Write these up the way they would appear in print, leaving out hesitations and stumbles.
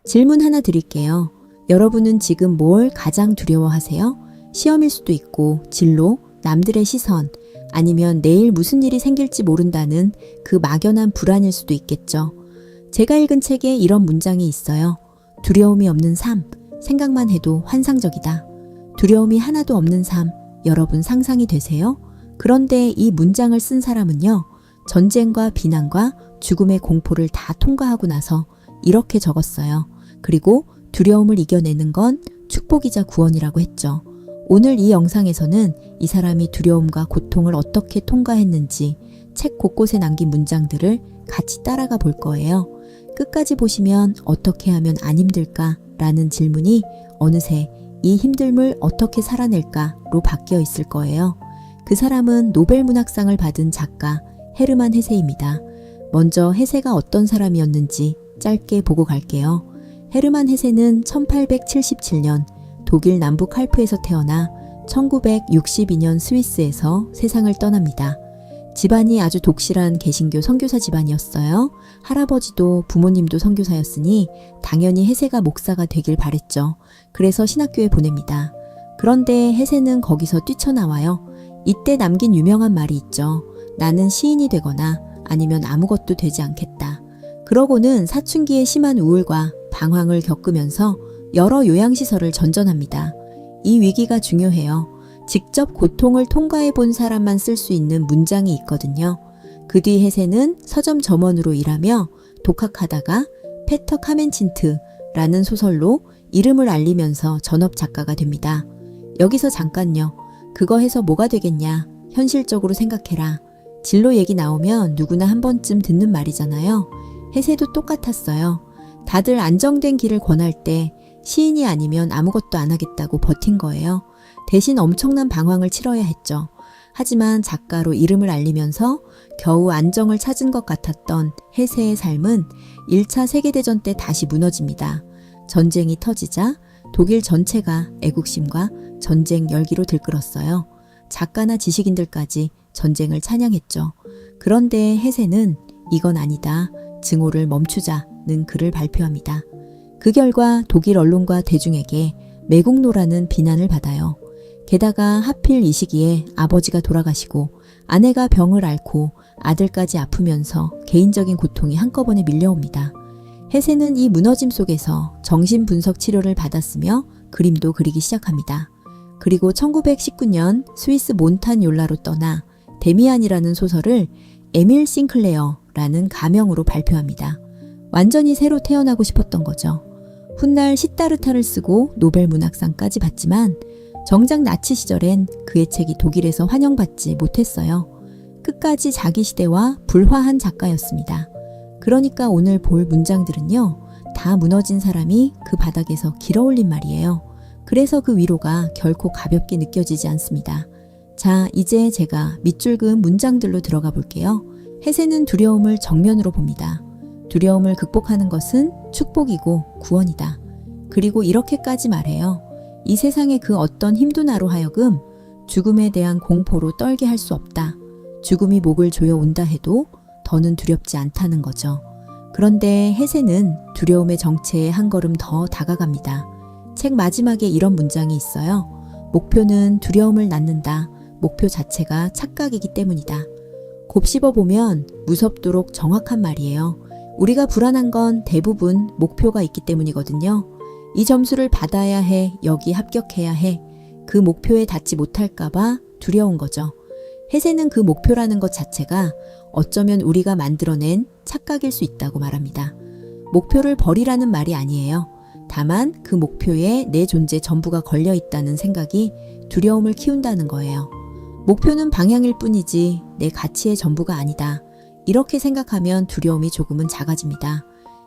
질문 하나 드릴게요. 여러분은 지금 뭘 가장 두려워하세요? 시험일 수도 있고, 진로, 남들의 시선, 아니면 내일 무슨 일이 생길지 모른다는 그 막연한 불안일 수도 있겠죠. 제가 읽은 책에 이런 문장이 있어요. 두려움이 없는 삶, 생각만 해도 환상적이다. 두려움이 하나도 없는 삶, 여러분 상상이 되세요? 그런데 이 문장을 쓴 사람은요, 전쟁과 비난과 죽음의 공포를 다 통과하고 나서 이렇게 적었어요. 그리고 두려움을 이겨내는 건 축복이자 구원이라고 했죠. 오늘 이 영상에서는 이 사람이 두려움과 고통을 어떻게 통과했는지 책 곳곳에 남긴 문장들을 같이 따라가 볼 거예요. 끝까지 보시면 어떻게 하면 안 힘들까? 라는 질문이 어느새 이 힘듦을 어떻게 살아낼까로 바뀌어 있을 거예요. 그 사람은 노벨 문학상을 받은 작가 헤르만 헤세입니다. 먼저 헤세가 어떤 사람이었는지 짧게 보고 갈게요. 헤르만 헤세는 1877년 독일 남부 칼프에서 태어나 1962년 스위스에서 세상을 떠납니다. 집안이 아주 독실한 개신교 선교사 집안이었어요. 할아버지도 부모님도 선교사였으니 당연히 헤세가 목사가 되길 바랬죠. 그래서 신학교에 보냅니다. 그런데 헤세는 거기서 뛰쳐나와요. 이때 남긴 유명한 말이 있죠. 나는 시인이 되거나 아니면 아무것도 되지 않겠다. 그러고는 사춘기의 심한 우울과 방황을 겪으면서 여러 요양시설을 전전합니다. 이 위기가 중요해요. 직접 고통을 통과해 본 사람만 쓸 수 있는 문장이 있거든요. 그 뒤 헤세는 서점 점원으로 일하며 독학하다가 페터 카멘친트라는 소설로 이름을 알리면서 전업 작가가 됩니다. 여기서 잠깐요. 그거 해서 뭐가 되겠냐? 현실적으로 생각해라. 진로 얘기 나오면 누구나 한 번쯤 듣는 말이잖아요. 헤세도 똑같았어요. 다들 안정된 길을 권할 때 시인이 아니면 아무것도 안 하겠다고 버틴 거예요. 대신 엄청난 방황을 치러야 했죠. 하지만 작가로 이름을 알리면서 겨우 안정을 찾은 것 같았던 헤세의 삶은 1차 세계대전 때 다시 무너집니다. 전쟁이 터지자 독일 전체가 애국심과 전쟁 열기로 들끓었어요. 작가나 지식인들까지 전쟁을 찬양했죠. 그런데 헤세는 이건 아니다. 증오를 멈추자는 글을 발표합니다. 그 결과 독일 언론과 대중에게 매국노라는 비난을 받아요. 게다가 하필 이 시기에 아버지가 돌아가시고 아내가 병을 앓고 아들까지 아프면서 개인적인 고통이 한꺼번에 밀려옵니다. 헤세는 이 무너짐 속에서 정신분석 치료를 받았으며 그림도 그리기 시작합니다. 그리고 1919년 스위스 몬타뇰라로 떠나 데미안이라는 소설을 에밀 싱클레어라는 가명으로 발표합니다. 완전히 새로 태어나고 싶었던 거죠. 훗날 시타르타를 쓰고 노벨 문학상까지 받지만 정작 나치 시절엔 그의 책이 독일에서 환영받지 못했어요. 끝까지 자기 시대와 불화한 작가였습니다. 그러니까 오늘 볼 문장들은요, 다 무너진 사람이 그 바닥에서 길어올린 말이에요. 그래서 그 위로가 결코 가볍게 느껴지지 않습니다. 자, 이제 제가 밑줄 그은 문장들로 들어가 볼게요. 헤세는 두려움을 정면으로 봅니다. 두려움을 극복하는 것은 축복이고 구원이다. 그리고 이렇게까지 말해요. 이 세상의 그 어떤 힘도 나로 하여금 죽음에 대한 공포로 떨게 할 수 없다. 죽음이 목을 조여온다 해도 더는 두렵지 않다는 거죠. 그런데 헤세는 두려움의 정체에 한 걸음 더 다가갑니다. 책 마지막에 이런 문장이 있어요. 목표는 두려움을 낳는다. 목표 자체가 착각이기 때문이다. 곱씹어 보면 무섭도록 정확한 말이에요. 우리가 불안한 건 대부분 목표가 있기 때문이거든요. 이 점수를 받아야 해, 여기 합격해야 해. 그 목표에 닿지 못할까봐 두려운 거죠. 헤세는 그 목표라는 것 자체가 어쩌면 우리가 만들어낸 착각일 수 있다고 말합니다. 목표를 버리라는 말이 아니에요. 다만 그 목표에 내 존재 전부가 걸려 있다는 생각이 두려움을 키운다는 거예요. 목표는 방향일 뿐이지 내 가치의 전부가 아니다. 이렇게 생각하면 두려움이 조금은 작아집니다.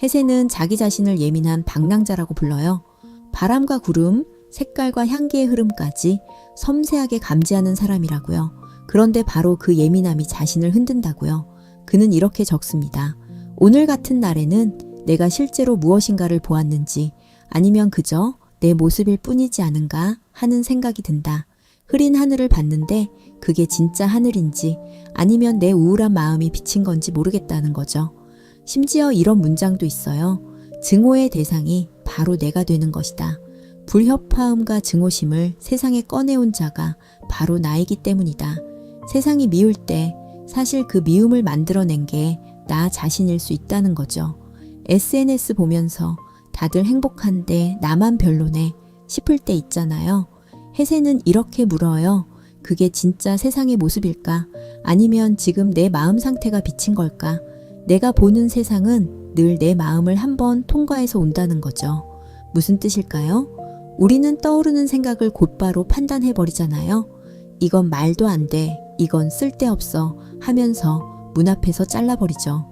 헤세는 자기 자신을 예민한 방랑자라고 불러요. 바람과 구름, 색깔과 향기의 흐름까지 섬세하게 감지하는 사람이라고요. 그런데 바로 그 예민함이 자신을 흔든다고요. 그는 이렇게 적습니다. 오늘 같은 날에는 내가 실제로 무엇인가를 보았는지 아니면 그저 내 모습일 뿐이지 않은가 하는 생각이 든다. 흐린 하늘을 봤는데 그게 진짜 하늘인지 아니면 내 우울한 마음이 비친 건지 모르겠다는 거죠. 심지어 이런 문장도 있어요. 증오의 대상이 바로 내가 되는 것이다. 불협화음과 증오심을 세상에 꺼내온 자가 바로 나이기 때문이다. 세상이 미울 때 사실 그 미움을 만들어낸 게 나 자신일 수 있다는 거죠. SNS 보면서 다들 행복한데 나만 별로네 싶을 때 있잖아요. 혜세는 이렇게 물어요. 그게 진짜 세상의 모습일까? 아니면 지금 내 마음 상태가 비친 걸까? 내가 보는 세상은 늘 내 마음을 한번 통과해서 온다는 거죠. 무슨 뜻일까요? 우리는 떠오르는 생각을 곧바로 판단해버리잖아요. 이건 말도 안 돼, 이건 쓸데없어 하면서 문 앞에서 잘라버리죠.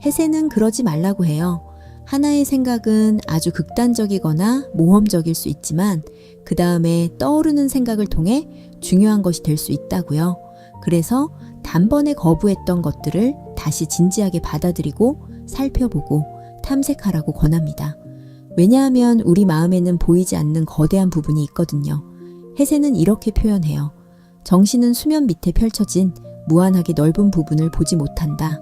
혜세는 그러지 말라고 해요. 하나의 생각은 아주 극단적이거나 모험적일 수 있지만 그 다음에 떠오르는 생각을 통해 중요한 것이 될 수 있다고요. 그래서 단번에 거부했던 것들을 다시 진지하게 받아들이고 살펴보고 탐색하라고 권합니다. 왜냐하면 우리 마음에는 보이지 않는 거대한 부분이 있거든요. 혜세는 이렇게 표현해요. 정신은 수면 밑에 펼쳐진 무한하게 넓은 부분을 보지 못한다.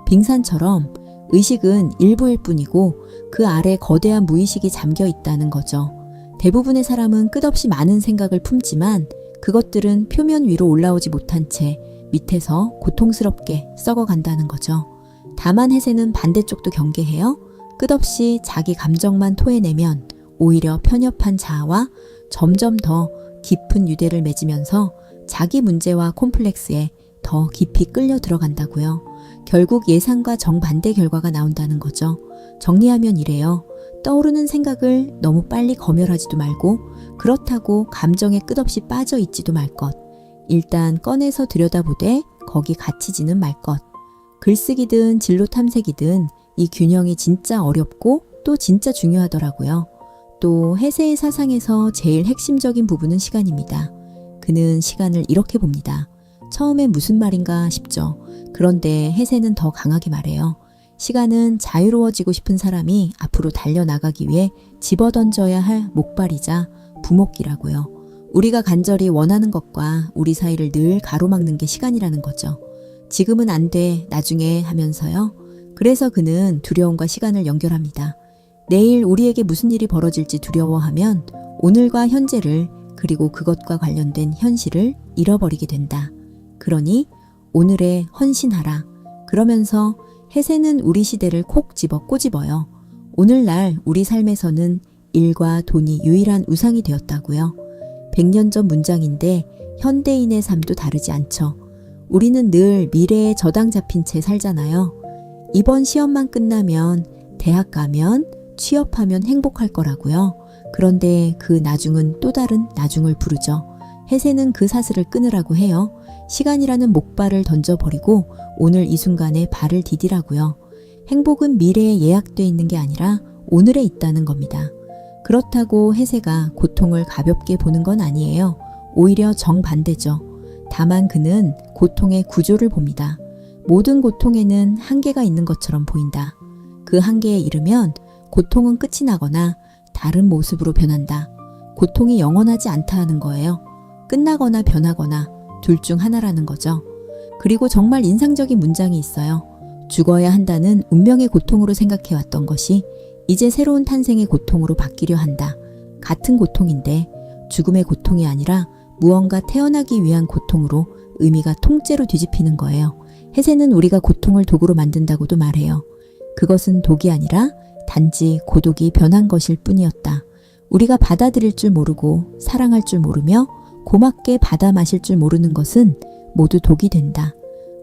빙산처럼 의식은 일부일 뿐이고 그 아래 거대한 무의식이 잠겨 있다는 거죠. 대부분의 사람은 끝없이 많은 생각을 품지만 그것들은 표면 위로 올라오지 못한 채 밑에서 고통스럽게 썩어간다는 거죠. 다만 혜세는 반대쪽도 경계해요. 끝없이 자기 감정만 토해내면 오히려 편협한 자아와 점점 더 깊은 유대를 맺으면서 자기 문제와 콤플렉스에 더 깊이 끌려 들어간다고요. 결국 예상과 정반대 결과가 나온다는 거죠. 정리하면 이래요. 떠오르는 생각을 너무 빨리 검열하지도 말고 그렇다고 감정에 끝없이 빠져 있지도 말 것. 일단 꺼내서 들여다보되 거기 갇히지는 말 것. 글쓰기든 진로 탐색이든 이 균형이 진짜 어렵고 또 진짜 중요하더라고요. 또 혜세의 사상에서 제일 핵심적인 부분은 시간입니다. 그는 시간을 이렇게 봅니다. 처음엔 무슨 말인가 싶죠. 그런데 혜세는 더 강하게 말해요. 시간은 자유로워지고 싶은 사람이 앞으로 달려나가기 위해 집어던져야 할 목발이자 부목기라고요. 우리가 간절히 원하는 것과 우리 사이를 늘 가로막는 게 시간이라는 거죠. 지금은 안 돼, 나중에 하면서요. 그래서 그는 두려움과 시간을 연결합니다. 내일 우리에게 무슨 일이 벌어질지 두려워하면 오늘과 현재를 그리고 그것과 관련된 현실을 잃어버리게 된다. 그러니 오늘에 헌신하라. 그러면서 혜세는 우리 시대를 콕 집어 꼬집어요. 오늘날 우리 삶에서는 일과 돈이 유일한 우상이 되었다고요. 100년 전 문장인데 현대인의 삶도 다르지 않죠. 우리는 늘 미래에 저당 잡힌 채 살잖아요. 이번 시험만 끝나면 대학 가면 취업하면 행복할 거라고요. 그런데 그 나중은 또 다른 나중을 부르죠. 혜세는 그 사슬을 끊으라고 해요. 시간이라는 목발을 던져버리고 오늘 이 순간에 발을 디디라고요. 행복은 미래에 예약돼 있는 게 아니라 오늘에 있다는 겁니다. 그렇다고 혜세가 고통을 가볍게 보는 건 아니에요. 오히려 정반대죠. 다만 그는 고통의 구조를 봅니다. 모든 고통에는 한계가 있는 것처럼 보인다. 그 한계에 이르면 고통은 끝이 나거나 다른 모습으로 변한다. 고통이 영원하지 않다 하는 거예요. 끝나거나 변하거나 둘 중 하나라는 거죠. 그리고 정말 인상적인 문장이 있어요. 죽어야 한다는 운명의 고통으로 생각해왔던 것이 이제 새로운 탄생의 고통으로 바뀌려 한다. 같은 고통인데 죽음의 고통이 아니라 무언가 태어나기 위한 고통으로 의미가 통째로 뒤집히는 거예요. 혜세는 우리가 고통을 도구로 만든다고도 말해요. 그것은 독이 아니라 단지 고독이 변한 것일 뿐이었다. 우리가 받아들일 줄 모르고 사랑할 줄 모르며 고맙게 받아 마실 줄 모르는 것은 모두 독이 된다.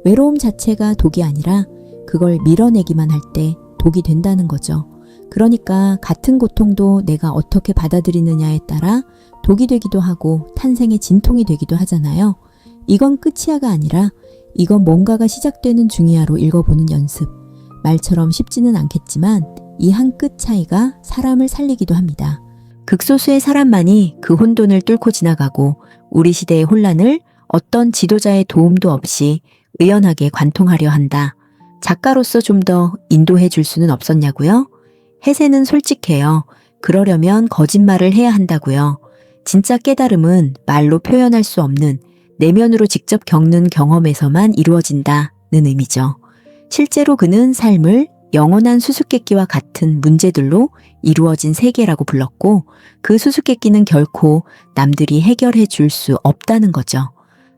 외로움 자체가 독이 아니라 그걸 밀어내기만 할 때 독이 된다는 거죠. 그러니까 같은 고통도 내가 어떻게 받아들이느냐에 따라 독이 되기도 하고 탄생의 진통이 되기도 하잖아요. 이건 끝이야가 아니라 이건 뭔가가 시작되는 중이야로 읽어보는 연습. 말처럼 쉽지는 않겠지만 이 한 끗 차이가 사람을 살리기도 합니다. 극소수의 사람만이 그 혼돈을 뚫고 지나가고 우리 시대의 혼란을 어떤 지도자의 도움도 없이 의연하게 관통하려 한다. 작가로서 좀 더 인도해 줄 수는 없었냐고요? 혜세는 솔직해요. 그러려면 거짓말을 해야 한다고요. 진짜 깨달음은 말로 표현할 수 없는 내면으로 직접 겪는 경험에서만 이루어진다는 의미죠. 실제로 그는 삶을 영원한 수수께끼와 같은 문제들로 이루어진 세계라고 불렀고 그 수수께끼는 결코 남들이 해결해 줄 수 없다는 거죠.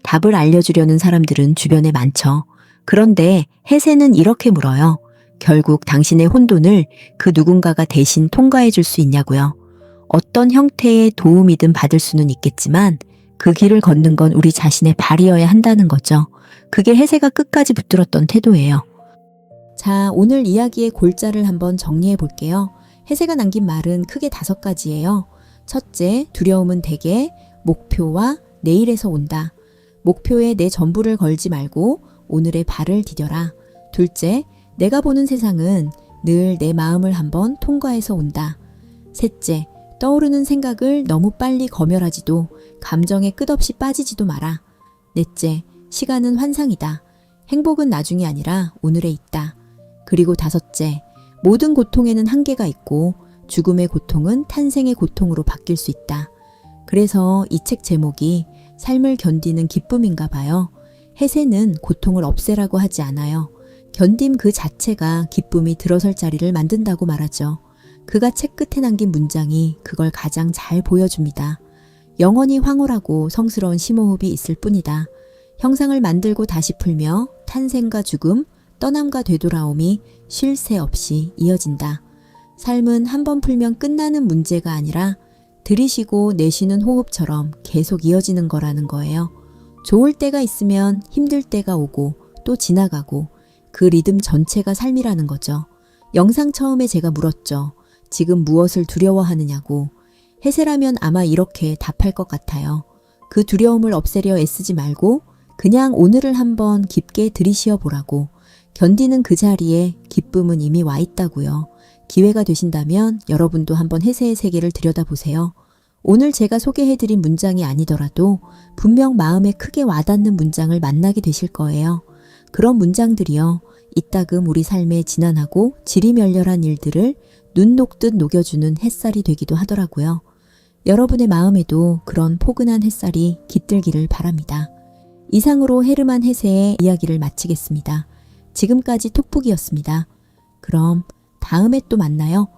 답을 알려주려는 사람들은 주변에 많죠. 그런데 해세는 이렇게 물어요. 결국 당신의 혼돈을 그 누군가가 대신 통과해 줄 수 있냐고요. 어떤 형태의 도움이든 받을 수는 있겠지만 그 길을 걷는 건 우리 자신의 발이어야 한다는 거죠. 그게 해세가 끝까지 붙들었던 태도예요. 자, 오늘 이야기의 골자를 한번 정리해 볼게요. 해세가 남긴 말은 크게 5가지예요. 첫째, 두려움은 대개 목표와 내일에서 온다. 목표에 내 전부를 걸지 말고 오늘의 발을 디뎌라. 둘째, 내가 보는 세상은 늘 내 마음을 한번 통과해서 온다. 셋째, 떠오르는 생각을 너무 빨리 검열하지도 감정에 끝없이 빠지지도 마라. 넷째, 시간은 환상이다. 행복은 나중이 아니라 오늘에 있다. 그리고 다섯째, 모든 고통에는 한계가 있고 죽음의 고통은 탄생의 고통으로 바뀔 수 있다. 그래서 이 책 제목이 삶을 견디는 기쁨인가 봐요. 해세는 고통을 없애라고 하지 않아요. 견딤 그 자체가 기쁨이 들어설 자리를 만든다고 말하죠. 그가 책 끝에 남긴 문장이 그걸 가장 잘 보여줍니다. 영원히 황홀하고 성스러운 심호흡이 있을 뿐이다. 형상을 만들고 다시 풀며 탄생과 죽음, 떠남과 되돌아옴이 쉴 새 없이 이어진다. 삶은 한 번 풀면 끝나는 문제가 아니라 들이쉬고 내쉬는 호흡처럼 계속 이어지는 거라는 거예요. 좋을 때가 있으면 힘들 때가 오고 또 지나가고 그 리듬 전체가 삶이라는 거죠. 영상 처음에 제가 물었죠. 지금 무엇을 두려워하느냐고. 해세라면 아마 이렇게 답할 것 같아요. 그 두려움을 없애려 애쓰지 말고 그냥 오늘을 한번 깊게 들이쉬어 보라고. 견디는 그 자리에 기쁨은 이미 와 있다고요. 기회가 되신다면 여러분도 한번 해세의 세계를 들여다보세요. 오늘 제가 소개해드린 문장이 아니더라도 분명 마음에 크게 와닿는 문장을 만나게 되실 거예요. 그런 문장들이요. 이따금 우리 삶에 지난하고 지리멸렬한 일들을 눈 녹듯 녹여주는 햇살이 되기도 하더라고요. 여러분의 마음에도 그런 포근한 햇살이 깃들기를 바랍니다. 이상으로 헤르만 헤세의 이야기를 마치겠습니다. 지금까지 톡북이었습니다. 그럼 다음에 또 만나요.